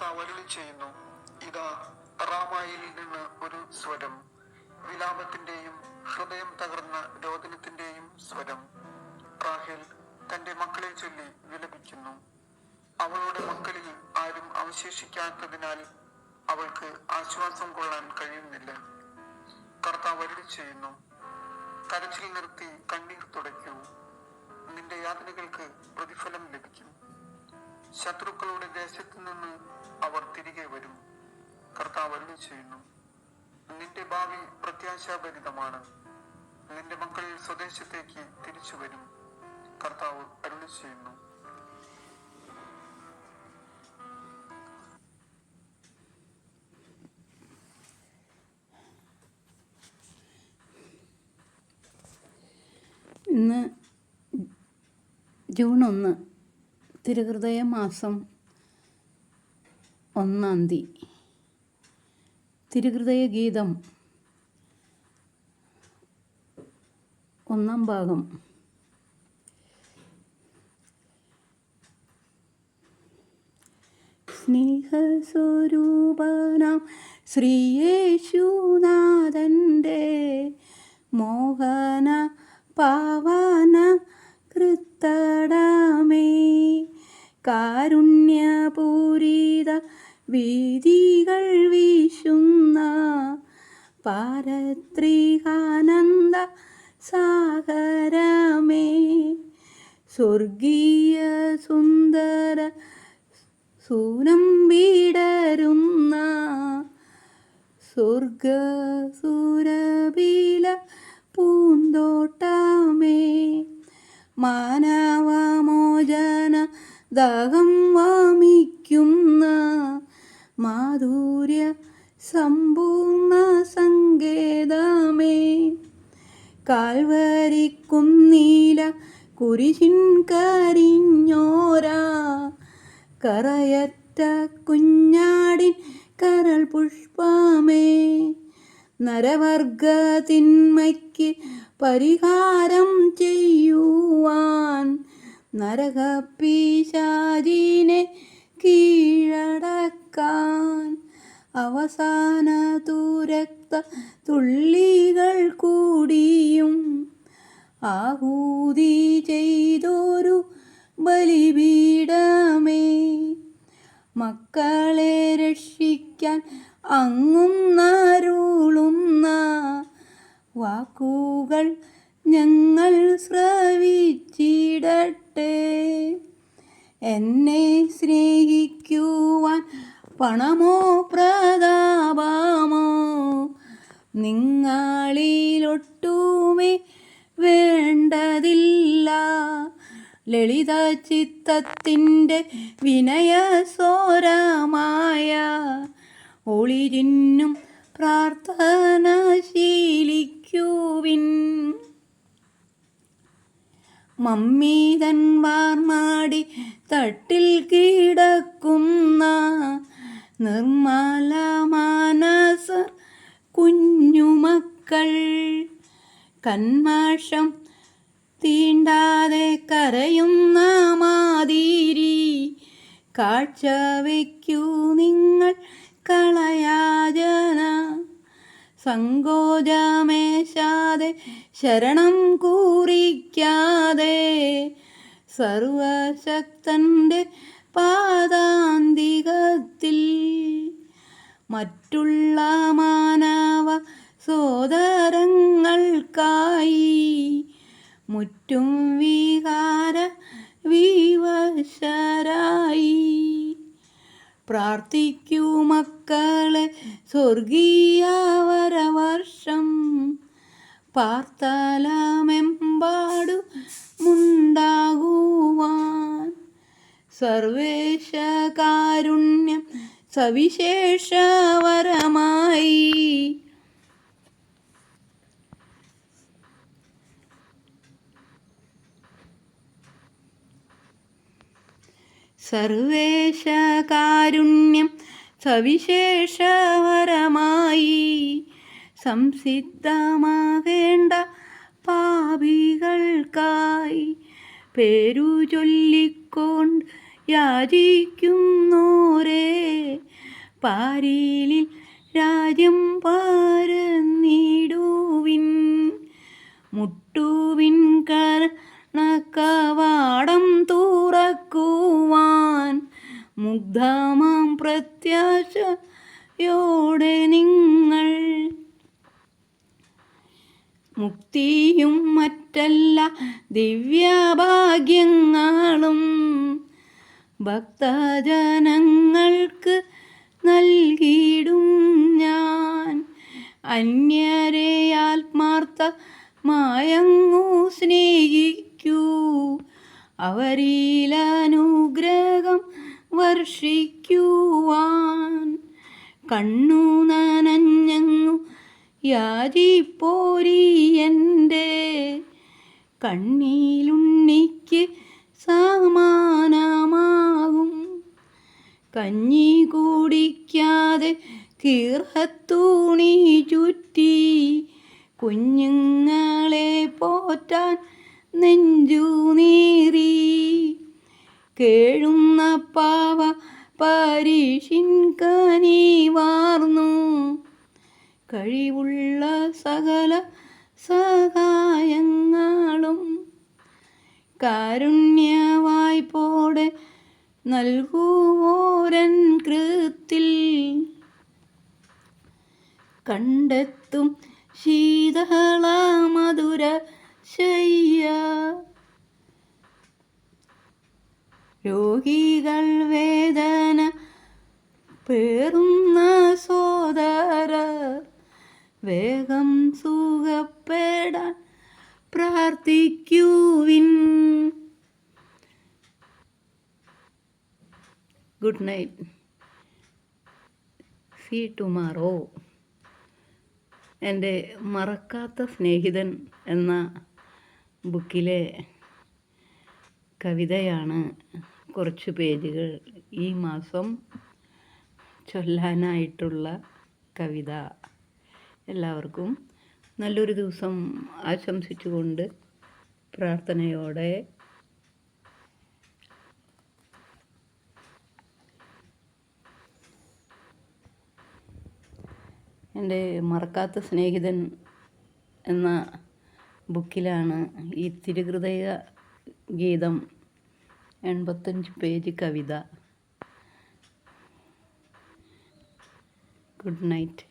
കർത്താവ് അരുളി ചെയ്യുന്നു, ഇതാ റാമായിൽ നിന്ന് ഒരു സ്വരം, വിലാപത്തിന്റെയും ഹൃദയം തകർന്ന രോദനത്തിന്റെയും സ്വരം. റാഹേൽ തന്റെ മക്കളെ ചൊല്ലി വിലപിക്കുന്നു. അവളുടെ മക്കളിൽ ആരും അവശേഷിക്കാത്തതിനാൽ അവൾക്ക് ആശ്വാസം കൊള്ളാൻ കഴിയുന്നില്ല. കർത്താവ് അരുളി ചെയ്യുന്നു, കരച്ചിൽ നിർത്തി കണ്ണീർ തുടയ്ക്കൂ. നിന്റെ യാതനകൾക്ക് പ്രതിഫലം ലഭിക്കും. ശത്രുക്കളുടെ ദേശത്തു നിന്ന് അവർ തിരികെ വരും. കർത്താവ് അരുളി ചെയ്യുന്നു, നിന്റെ ഭാവി പ്രത്യാശാഭരിതമാണ്. നിന്റെ മക്കൾ സ്വദേശത്തേക്ക് തിരിച്ചു വരും. കർത്താവ് അരുളി ചെയ്യുന്നു. ഇന്ന് ജൂൺ 1, തിരുഹൃദയ മാസം 1-ാം തീയതി. തിരുഹൃദയ ഗീതം 1-ാം ഭാഗം. സ്നേഹസ്വരൂപനാം ശ്രീയേശുനാഥൻ്റെ മോഹന പാവന കൃത്തടമേ, കാരുണ്യപൂരിത വീഥികൾ വീശുന്ന പാരത്രികാനന്ദ സാഗരമേ, സ്വർഗീയ സുന്ദര സൂനം വിടരുന്ന സ്വർഗസുരഭില പൂന്തോട്ടമേ, മാനവമോചന ദാഹം വമിക്കുന്ന മാധുര്യ സമ്പൂർണ്ണ സങ്കേതമേ, കാൽവരിക്കുന്നില കുരിശിൻ കരിഞ്ഞോരാ കറയറ്റ കുഞ്ഞാടിൻ കരൾ പുഷ്പമേ, നരവർഗത്തിന്മയ്ക്ക് പരിഹാരം ചെയ്യുവാൻ നരകപ്പിശാചിനെ കീഴടക്കാൻ അവസാന തുരക്ത തുള്ളികൾ കൂടിയും ആഹൂതി ചെയ്തൊരു ബലിപീഠമേ, മക്കളെ രക്ഷിക്കാൻ അങ്ങുന്നരുളുന്ന വാക്കുകൾ ഞങ്ങൾ ശ്രവിച്ചിടട്ടെ. എന്നെ സ്നേഹിക്കുവാൻ പണമോ പ്രതാപമോ നിങ്ങളിലൊട്ടുമേ വേണ്ടതില്ല. ലളിത ചിത്തത്തിൻ്റെ വിനയസ്വരമായ ഒളിരിന്നും പ്രാർത്ഥന ശീലിക്കുവിൻ. മമ്മീതൻ വാർമാടി തട്ടിൽ കിടക്കുന്ന നിർമ്മല മാനസർ കുഞ്ഞുമക്കൾ, കന്മഷം തീണ്ടാതെ കരയുന്ന മാതിരി കാഴ്ചവെക്കൂ നിങ്ങൾ കളയാജന. സങ്കോചമേശാതെ ശരണം കുറിക്കാതെ സർവശക്തൻ്റെ പാദാന്തികത്തിൽ മറ്റുള്ള മാനവ സോദരങ്ങൾക്കായി മുറ്റും വികാര വിവശരായി പ്രാർത്ഥിക്കൂ മക്കളെ. സ്വർഗീയ വരവർഷം പാർത്തലമെമ്പാടു മുണ്ടാകുവാൻ സർവേശ കാരുണ്യം സവിശേഷവരമായി സർവേശ കാരുണ്യം സവിശേഷവരമായി സംസിദ്ധമാകേണ്ട പാപികൾക്കായി പേരു ചൊല്ലിക്കൊണ്ട് യാചിക്കുന്നോരേ പാരീലിൽ രാജ്യം പരന്നിടുവിൻ. മുട്ടുവിൻ കവാടം തുറക്കുവാൻ മുഗ്ധമാം പ്രത്യാശയോടെ നിങ്ങൾ. മുക്തിയും മറ്റെല്ലാ ദിവ്യഭാഗ്യങ്ങളും ഭക്തജനങ്ങൾക്ക് നൽകിയിടും ഞാൻ. അന്യരെ ആത്മാർത്ഥമായങ്ങു സ്നേഹിക്കൂ, അവരിലനുഗ്രഹം വർഷിക്കുവാൻ. കണ്ണു നനഞ്ഞങ്ങു യാചിപ്പോരി എൻ്റെ കണ്ണിലുണ്ണിക്ക് സമാനമാകും. കഞ്ഞി കുടിക്കാതെ കീർഹത്തൂണി ചുറ്റി കുഞ്ഞുങ്ങളെ പോറ്റാൻ നെഞ്ചു നീറി കേഴുന്ന പാവ പരീക്ഷിൻ കനിവാർന്നു. കഴിവുള്ള സകല സഹായങ്ങളും കാരുണ്യവായ്പോടെ നൽകുവോരൻ കൃത്തിൽ കണ്ടെത്തും ശീതള മധുര ശയ്യ. രോഗികൾ വേദന പേറുന്ന സോദര വേഗം സുഖപ്പെടാൻ പ്രാർത്ഥിക്കുവിൻ. Good night. See tomorrow. എൻ്റെ മറക്കാത്ത സ്നേഹിതൻ എന്ന ബുക്കിലെ കവിതയാണ് കുറച്ച് പേജുകൾ ഈ മാസം ചൊല്ലാനായിട്ടുള്ള കവിത. എല്ലാവർക്കും നല്ലൊരു ദിവസം ആശംസിച്ചുകൊണ്ട് പ്രാർത്ഥനയോടെ എൻ്റെ മറക്കാത്ത സ്നേഹിതൻ എന്ന ബുക്കിലാണ് ഈ തിരുഹൃദയ ഗീതം 85 പേജ് കവിത. Good night.